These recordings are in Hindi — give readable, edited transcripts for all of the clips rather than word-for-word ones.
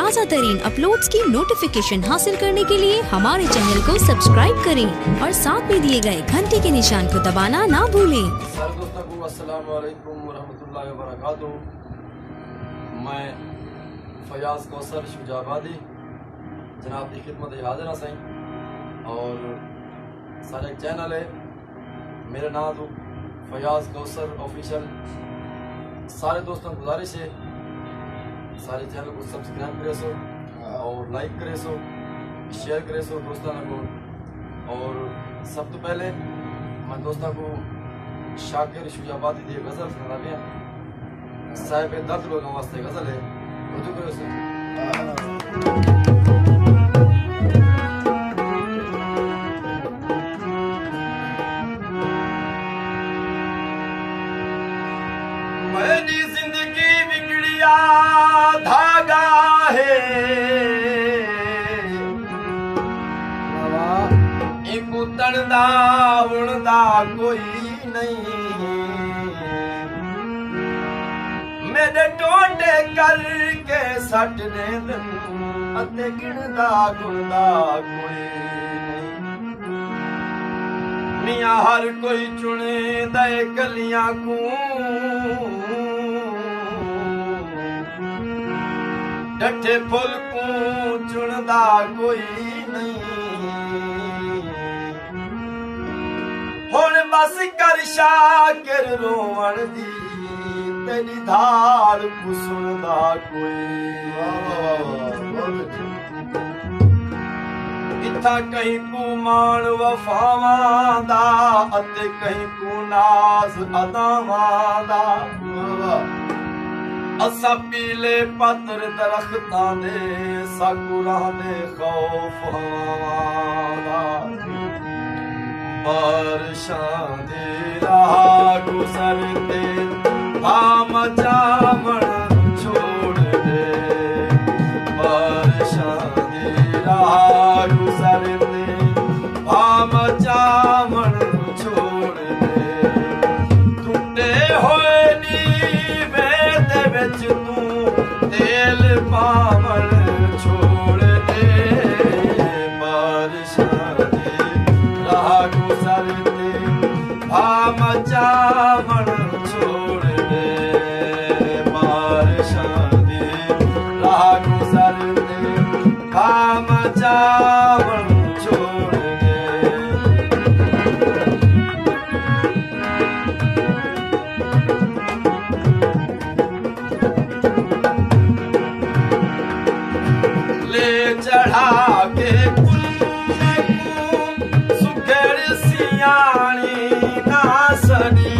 ताज़ा तरीन अपलोड्स की नोटिफिकेशन हासिल करने के लिए हमारे चैनल को सब्सक्राइब करें और साथ में दिए गए घंटी के निशान को दबाना ना भूलें। सारे दोस्तों को अस्सलाम वालेकुम वरहमतुल्लाहि वबरकातुहू। मैं फयाज कौसर शुजाबादी जनाब की खिदमत हाजिर सही और सारे एक चैनल है मेरा नाम फयाज कौसर ऑफिशियल। सारे दोस्तों को गुजारिश है सारे चैनल को सब्सक्राइब करे सो और लाइक करे सो शेयर करे सो दोस्तों को। और सब तो पहले मैं दोस्तों को शाकिर शुजाबादी दी गजल सुना लिया साहिब दर्द लोगों वास्ते गजल है रुजू करो सो। मेरी जिंदगी बिगड़िया धागा है एक तड़दा उड़दा कोई नहीं। मेरे टोटे करके सट ने दिन अते गिणदा गुणदा कोई नहीं। मियां हर कोई चुने दे गलियां को डठे फुल को चुनदा कोई नहीं। हुण बस कर शाकिर रोवण दी तेरी धार को सुनदा कोई। इत्था कहीं को मान वफावां दा अते कहीं को नाज अदावां दा। असा पीले पत्थर दरख्तां दे साकुरां दे खौफ हवावां दा। बारिशां दी राह गुजरदे भाम जावण छोड़ दे। बारिशां दी राह गुजरदे भाम जावण छोड़ दे। टुटे होए तू तेल पावण छोड़ दे। बारिशां दी राह गुजरदे भाम जावण छोड़ दे। बारिशां दी राह गुजरदे भाम जावण छोड़ दे। चढ़ा के कुल्ले को सुखेड़ सियाणी ना सड़ी।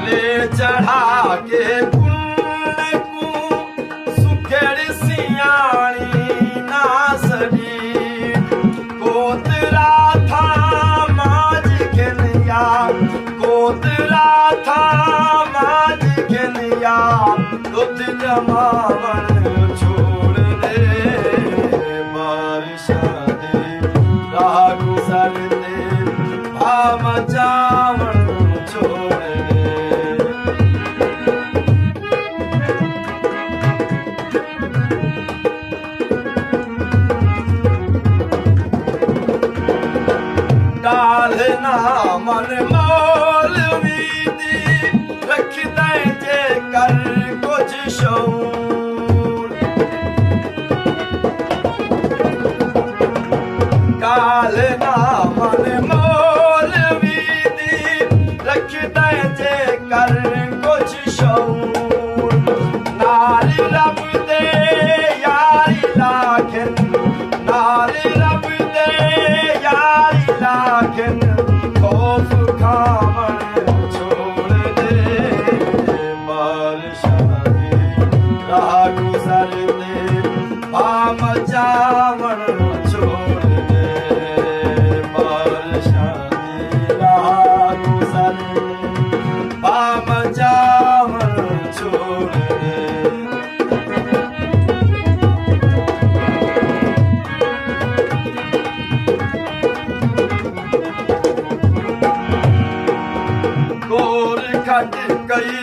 ले चढ़ा के कुल्ले को सुखेड़ सियाणी ना सड़ी। कोतरा था माज खेलिया कोतरा था माज खेलिया दुध जमावण छोड़ दे। बारिशां दी राह गुजरदे भाम जावण छोड़ दे। डाल ना मन मौलवी दी रख दे जे कर कुछ शऊर। काल ना मन मौलवी दी रख दे जे कर कुछ शऊर। नारी रब दे यारी लाखन नारी रब दे यारी लाखन खौफ खावण छोड़ दे। बारिशां दी राह गुजरदे भाम जावण छोड़ दे। बारिशां दी राह गुजरदे भाम जावण छोड़ दे। गोर खट कई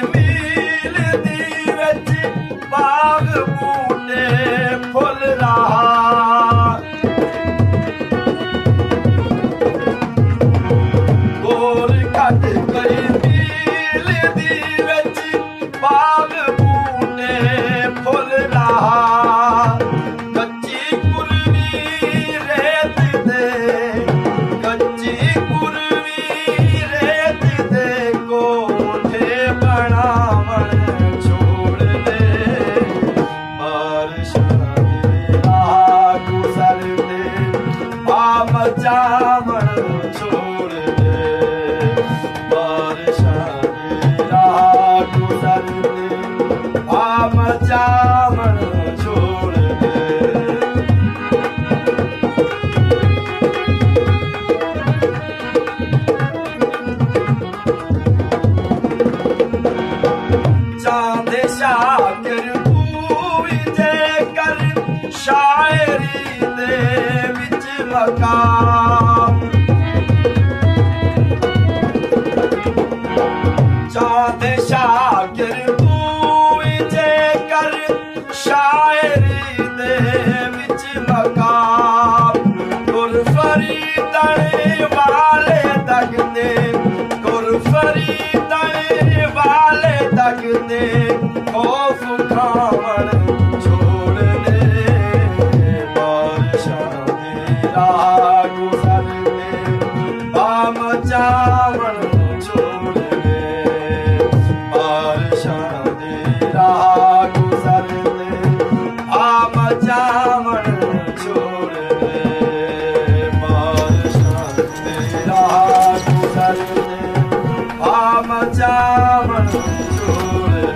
चावल छोड़